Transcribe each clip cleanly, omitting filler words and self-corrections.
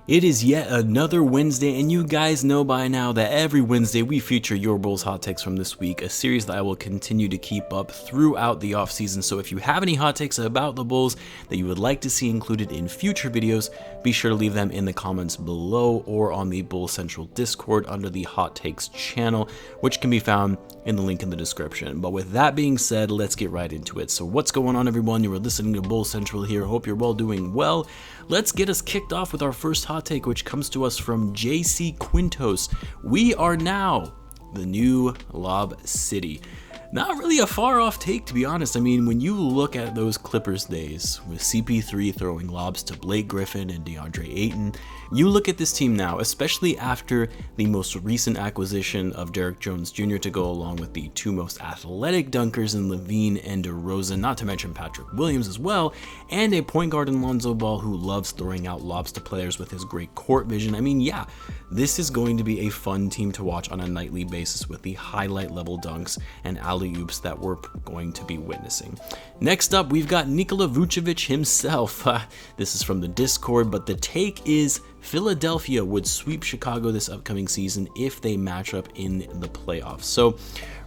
It is yet another Wednesday, and you guys know by now that every Wednesday we feature your Bulls hot takes from this week, a series that I will continue to keep up throughout the offseason. So if you have any hot takes about the Bulls that you would like to see included in future videos, be sure to leave them in the comments below or on the Bulls Central Discord under the Hot Takes channel, which can be found in the link in the description. But with that being said, let's get right into it. So what's going on, everyone? You are listening to Bulls Central here. Hope you're all doing well. Let's get us kicked off with our first hot take, which comes to us from JC Quintos. We are now the new Lob City. Not really a far off take, to be honest. I mean, when you look at those Clippers days with CP3 throwing lobs to Blake Griffin and DeAndre Ayton, you look at this team now, especially after the most recent acquisition of Derrick Jones Jr. to go along with the two most athletic dunkers in LaVine and DeRozan, not to mention Patrick Williams as well, and a point guard in Lonzo Ball who loves throwing out lobs to players with his great court vision. I mean, yeah, this is going to be a fun team to watch on a nightly basis with the highlight level dunks and alley-oops that we're going to be witnessing. Next up, we've got Nikola Vucevic himself. This is from the Discord, but the take is Philadelphia would sweep Chicago this upcoming season if they match up in the playoffs. So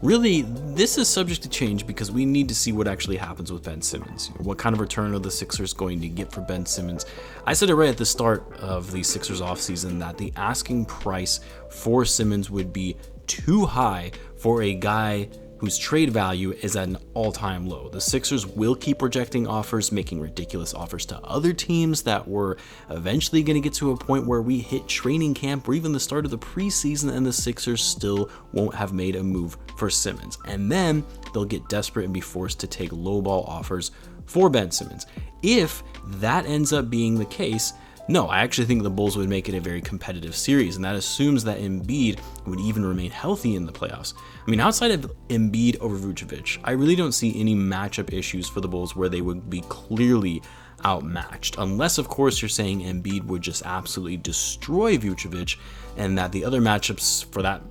really, this is subject to change because we need to see what actually happens with Ben Simmons. What kind of return are the Sixers going to get for Ben Simmons? I said it right at the start of the Sixers offseason that the asking price for Simmons would be too high for a guy whose trade value is at an all-time low. The Sixers will keep rejecting offers, making ridiculous offers to other teams that were eventually going to get to a point where we hit training camp or even the start of the preseason and the Sixers still won't have made a move for Simmons. And then they'll get desperate and be forced to take lowball offers for Ben Simmons. If that ends up being the case, no, I actually think the Bulls would make it a very competitive series, and that assumes that Embiid would even remain healthy in the playoffs. I mean, outside of Embiid over Vucevic, I really don't see any matchup issues for the Bulls where they would be clearly outmatched. Unless, of course, you're saying Embiid would just absolutely destroy Vucevic and that the other matchups for that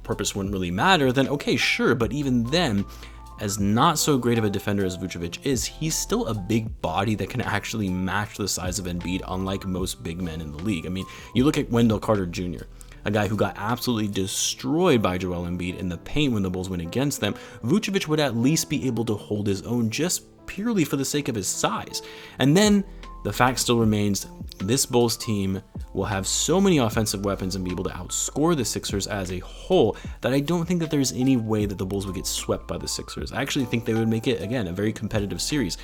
purpose wouldn't really matter, then okay, sure, but even then, as not so great of a defender as Vucevic is, he's still a big body that can actually match the size of Embiid, unlike most big men in the league. I mean, you look at Wendell Carter Jr., a guy who got absolutely destroyed by Joel Embiid in the paint when the Bulls went against them. Vucevic would at least be able to hold his own just purely for the sake of his size. And then the fact still remains, this Bulls team will have so many offensive weapons and be able to outscore the Sixers as a whole that I don't think that there's any way that the Bulls would get swept by the Sixers. I actually think they would make it, again, a very competitive series.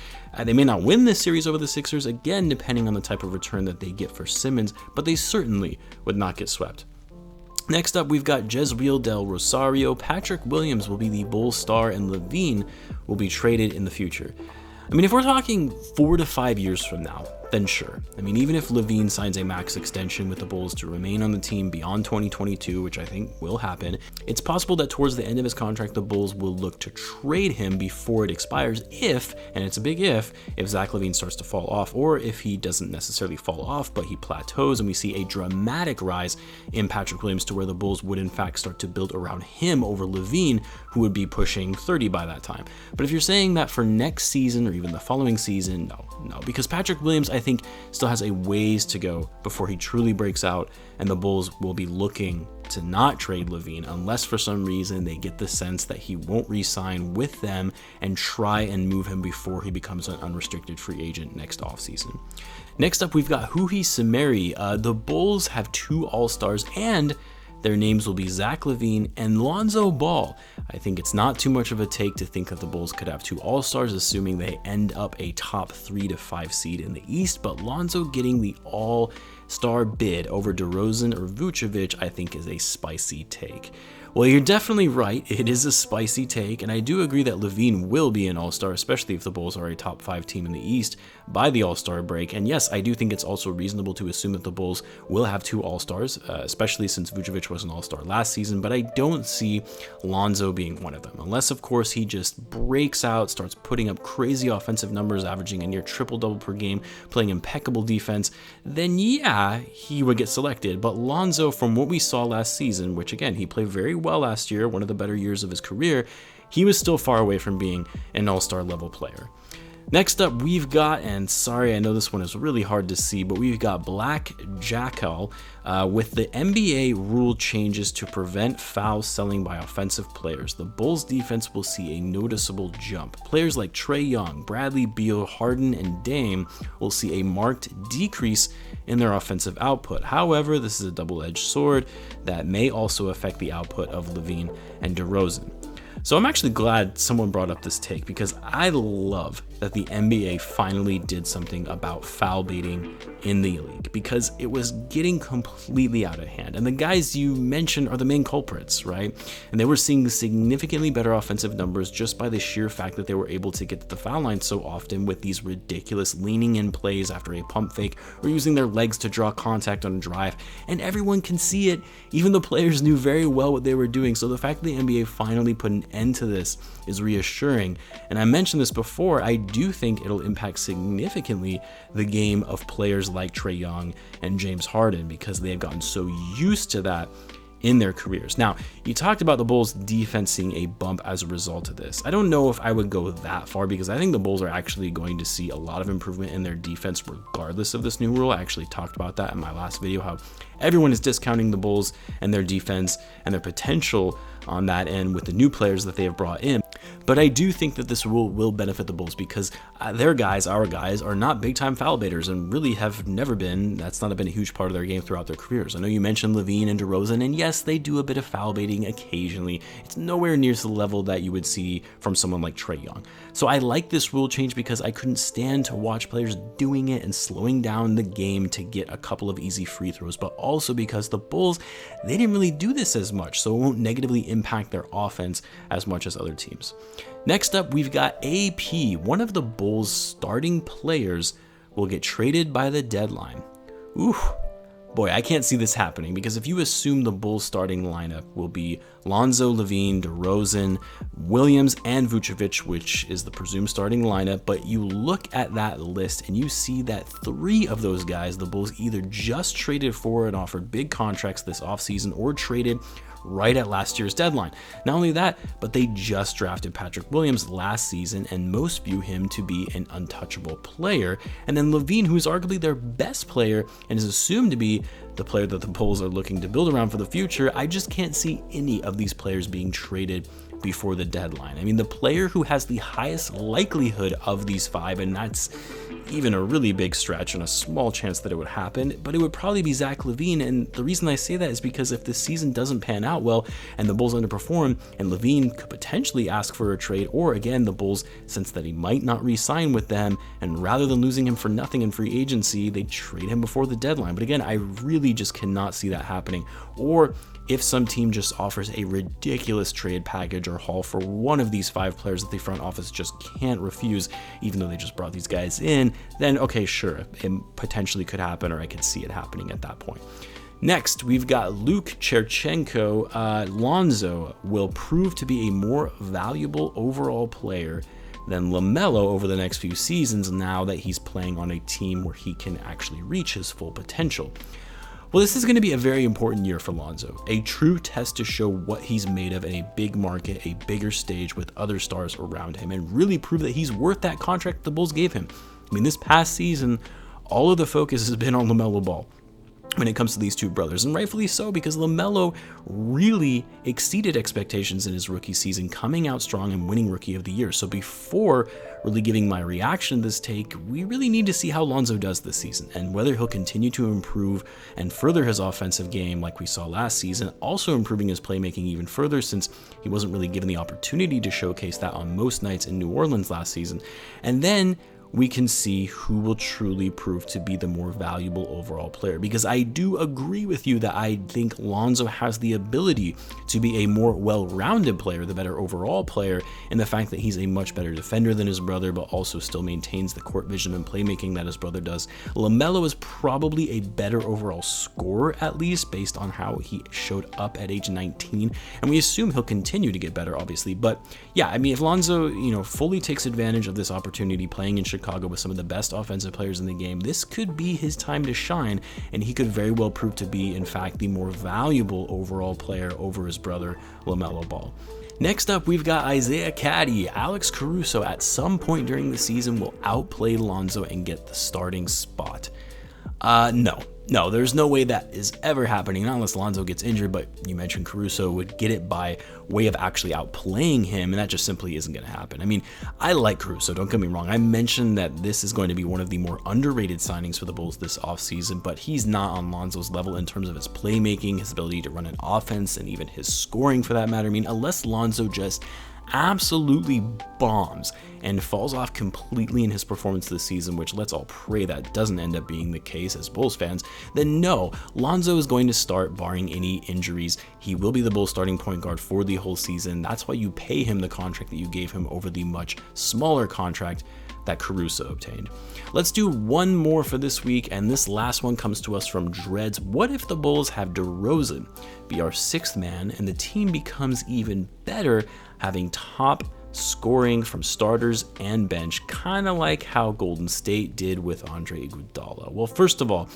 They may not win this series over the Sixers, again, depending on the type of return that they get for Simmons, but they certainly would not get swept. Next up, we've got Jezreel Del Rosario. Patrick Williams will be the Bulls star and LaVine will be traded in the future. I mean, if we're talking 4 to 5 years from now, then sure. I mean, even if LaVine signs a max extension with the Bulls to remain on the team beyond 2022, which I think will happen, it's possible that towards the end of his contract, the Bulls will look to trade him before it expires if, and it's a big if Zach LaVine starts to fall off, or if he doesn't necessarily fall off, but he plateaus and we see a dramatic rise in Patrick Williams to where the Bulls would in fact start to build around him over LaVine, who would be pushing 30 by that time. But if you're saying that for next season or even the following season, no, because Patrick Williams, I think, still has a ways to go before he truly breaks out, and the Bulls will be looking to not trade LaVine unless for some reason they get the sense that he won't re-sign with them and try and move him before he becomes an unrestricted free agent next offseason. Next up, we've got Huhi Samari. The Bulls have 2 All-Stars and their names will be Zach LaVine and Lonzo Ball. I think it's not too much of a take to think that the Bulls could have 2 All-Stars, assuming they end up a top 3 to 5 seed in the East, but Lonzo getting the All-Star bid over DeRozan or Vucevic, I think is a spicy take. Well, you're definitely right. It is a spicy take, and I do agree that LaVine will be an All-Star, especially if the Bulls are a top 5 team in the East by the All-Star break. And yes, I do think it's also reasonable to assume that the Bulls will have 2 All-Stars, especially since Vucevic was an All-Star last season, but I don't see Lonzo being one of them, unless, of course, he just breaks out, starts putting up crazy offensive numbers, averaging a near triple-double per game, playing impeccable defense, then yeah, he would get selected. But Lonzo, from what we saw last season, which again, he played very well last year, one of the better years of his career, he was still far away from being an all-star level player. Next up, we've got, and sorry, I know this one is really hard to see, but we've got Black Jackal with the NBA rule changes to prevent foul selling by offensive players. The Bulls defense will see a noticeable jump. Players like Trae Young, Bradley Beal, Harden, and Dame will see a marked decrease in their offensive output. However, this is a double-edged sword that may also affect the output of LaVine and DeRozan. So I'm actually glad someone brought up this take because I love that the NBA finally did something about foul baiting in the league because it was getting completely out of hand. And the guys you mentioned are the main culprits, right? And they were seeing significantly better offensive numbers just by the sheer fact that they were able to get to the foul line so often with these ridiculous leaning in plays after a pump fake or using their legs to draw contact on a drive. And everyone can see it. Even the players knew very well what they were doing. So the fact that the NBA finally put an end to this is reassuring. And I mentioned this before, I do think it'll impact significantly the game of players like Trae Young and James Harden because they have gotten so used to that in their careers. Now, you talked about the Bulls defense seeing a bump as a result of this. I don't know if I would go that far because I think the Bulls are actually going to see a lot of improvement in their defense regardless of this new rule. I actually talked about that in my last video, how everyone is discounting the Bulls and their defense and their potential on that end with the new players that they have brought in. But I do think that this rule will benefit the Bulls because their guys, our guys, are not big-time foul baiters and really have never been. That's not been a huge part of their game throughout their careers. I know you mentioned LaVine and DeRozan, and yes, they do a bit of foul baiting occasionally. It's nowhere near the level that you would see from someone like Trae Young. So I like this rule change because I couldn't stand to watch players doing it and slowing down the game to get a couple of easy free throws, but also because the Bulls, they didn't really do this as much, so it won't negatively impact their offense as much as other teams. Next up, we've got AP. One of the Bulls' starting players will get traded by the deadline. Ooh, boy, I can't see this happening because if you assume the Bulls' starting lineup will be Lonzo, LaVine, DeRozan, Williams, and Vucevic, which is the presumed starting lineup, but you look at that list and you see that 3 of those guys the Bulls either just traded for and offered big contracts this offseason or traded right at last year's deadline. Not only that, but they just drafted Patrick Williams last season, and most view him to be an untouchable player. And then LaVine, who is arguably their best player and is assumed to be the player that the Bulls are looking to build around for the future, I just can't see any of these players being traded before the deadline. I mean, the player who has the highest likelihood of these 5, and that's even a really big stretch and a small chance that it would happen, but it would probably be Zach LaVine. And the reason I say that is because if this season doesn't pan out well and the Bulls underperform and LaVine could potentially ask for a trade, or again, the Bulls sense that he might not re-sign with them, and rather than losing him for nothing in free agency, they trade him before the deadline. But again, I really just cannot see that happening. Or if some team just offers a ridiculous trade package or haul for one of these 5 players that the front office just can't refuse, even though they just brought these guys in, then okay, sure, it potentially could happen, or I could see it happening at that point. Next, we've got Luke Cherchenko. Lonzo will prove to be a more valuable overall player than LaMelo over the next few seasons now that he's playing on a team where he can actually reach his full potential. Well, this is going to be a very important year for Lonzo, a true test to show what he's made of in a big market, a bigger stage with other stars around him, and really prove that he's worth that contract the Bulls gave him. I mean, this past season, all of the focus has been on LaMelo Ball when it comes to these 2 brothers, and rightfully so, because LaMelo really exceeded expectations in his rookie season, coming out strong and winning Rookie of the Year. So before really giving my reaction to this take, we really need to see how Lonzo does this season and whether he'll continue to improve and further his offensive game like we saw last season, also improving his playmaking even further since he wasn't really given the opportunity to showcase that on most nights in New Orleans last season. And then we can see who will truly prove to be the more valuable overall player. Because I do agree with you that I think Lonzo has the ability to be a more well-rounded player, the better overall player, in the fact that he's a much better defender than his brother, but also still maintains the court vision and playmaking that his brother does. LaMelo is probably a better overall scorer, at least, based on how he showed up at age 19. And we assume he'll continue to get better, obviously. But yeah, I mean, if Lonzo, fully takes advantage of this opportunity playing in Chicago with some of the best offensive players in the game, this could be his time to shine, and he could very well prove to be, in fact, the more valuable overall player over his brother, LaMelo Ball. Next up, we've got Isaiah Caddy. Alex Caruso at some point during the season will outplay Lonzo and get the starting spot. No, there's no way that is ever happening, not unless Lonzo gets injured, but you mentioned Caruso would get it by way of actually outplaying him, and that just simply isn't going to happen. I mean, I like Caruso, don't get me wrong. I mentioned that this is going to be one of the more underrated signings for the Bulls this offseason, but he's not on Lonzo's level in terms of his playmaking, his ability to run an offense, and even his scoring for that matter. I mean, unless Lonzo just absolutely bombs and falls off completely in his performance this season, which let's all pray that doesn't end up being the case as Bulls fans, then no, Lonzo is going to start barring any injuries. He will be the Bulls starting point guard for the whole season. That's why you pay him the contract that you gave him over the much smaller contract that Caruso obtained. Let's do one more for this week, and this last one comes to us from Dreads. What if the Bulls have DeRozan be our sixth man and the team becomes even better, having top scoring from starters and bench, kind of like how Golden State did with Andre Iguodala? Well, first of all,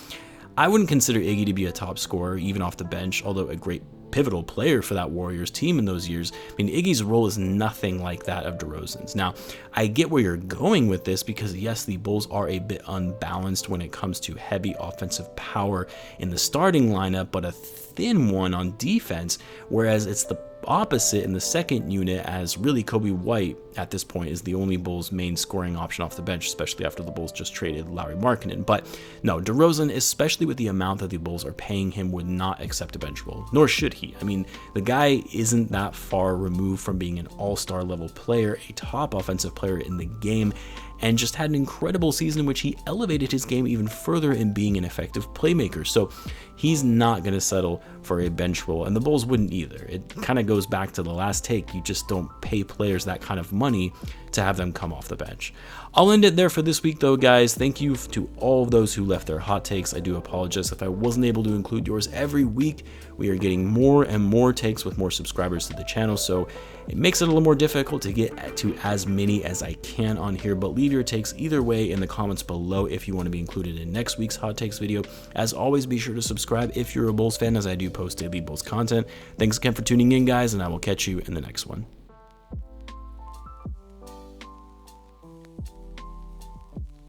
I wouldn't consider Iggy to be a top scorer, even off the bench, although a great pivotal player for that Warriors team in those years. I mean, Iggy's role is nothing like that of DeRozan's. Now, I get where you're going with this because, yes, the Bulls are a bit unbalanced when it comes to heavy offensive power in the starting lineup, but a thin one on defense, whereas it's the opposite in the second unit, as really Kobe White at this point is the only Bulls main scoring option off the bench, especially after the Bulls just traded Lauri Markkanen. But no, DeRozan, especially with the amount that the Bulls are paying him, would not accept a bench role, nor should he. I mean, the guy isn't that far removed from being an all-star level player, a top offensive player in the game, and just had an incredible season in which he elevated his game even further in being an effective playmaker. So he's not going to settle for a bench role, and the Bulls wouldn't either. It kind of goes back to the last take. You just don't pay players that kind of money to have them come off the bench. I'll end it there for this week though, guys. Thank you to all of those who left their hot takes. I do apologize if I wasn't able to include yours every week. We are getting more and more takes with more subscribers to the channel, so it makes it a little more difficult to get to as many as I can on here, but leave your takes either way in the comments below if you want to be included in next week's hot takes video. As always, be sure to subscribe if you're a Bulls fan, as I do post daily Bulls content. Thanks again for tuning in, guys, and I will catch you in the next one.